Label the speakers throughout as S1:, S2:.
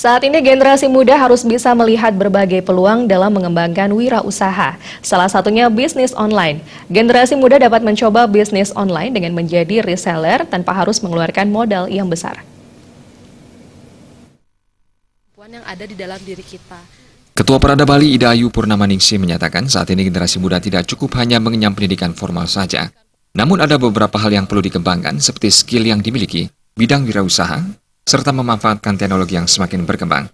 S1: Saat ini generasi muda harus bisa melihat berbagai peluang dalam mengembangkan wirausaha. Salah satunya bisnis online. Generasi muda dapat mencoba bisnis online dengan menjadi reseller tanpa harus mengeluarkan modal yang besar.
S2: Yang ada di dalam diri kita.
S3: Ketua Perada Bali Ida Ayu Purnamaningsih menyatakan saat ini generasi muda tidak cukup hanya mengenyam pendidikan formal saja. Namun ada beberapa hal yang perlu dikembangkan seperti skill yang dimiliki, bidang wirausaha, serta memanfaatkan teknologi yang semakin berkembang.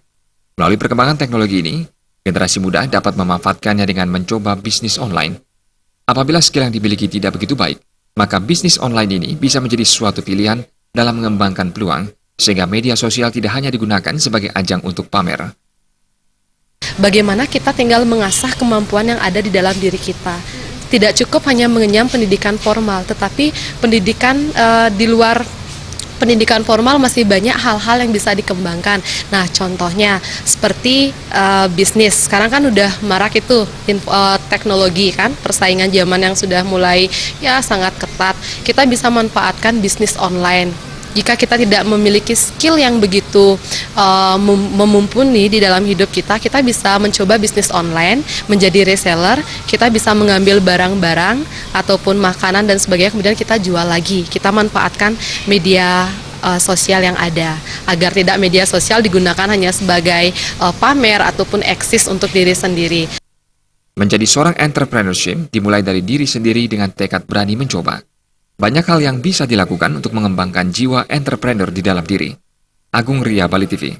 S3: Melalui perkembangan teknologi ini, generasi muda dapat memanfaatkannya dengan mencoba bisnis online. Apabila skill yang dimiliki tidak begitu baik, maka bisnis online ini bisa menjadi suatu pilihan dalam mengembangkan peluang, sehingga media sosial tidak hanya digunakan sebagai ajang untuk pamer.
S2: Bagaimana kita tinggal mengasah kemampuan yang ada di dalam diri kita. Tidak cukup hanya mengenyam pendidikan formal, tetapi pendidikan di luar pendidikan formal masih banyak hal-hal yang bisa dikembangkan. Nah, contohnya seperti bisnis. Sekarang kan udah marak itu teknologi kan, persaingan zaman yang sudah mulai sangat ketat. Kita bisa manfaatkan bisnis online. Jika kita tidak memiliki skill yang begitu memumpuni di dalam hidup kita, kita bisa mencoba bisnis online, menjadi reseller, kita bisa mengambil barang-barang ataupun makanan dan sebagainya, kemudian kita jual lagi. Kita manfaatkan media sosial yang ada, agar tidak media sosial digunakan hanya sebagai pamer ataupun eksis untuk diri sendiri.
S3: Menjadi seorang entrepreneurship dimulai dari diri sendiri dengan tekad berani mencoba. Banyak hal yang bisa dilakukan untuk mengembangkan jiwa entrepreneur di dalam diri. Agung Ria, Bali TV.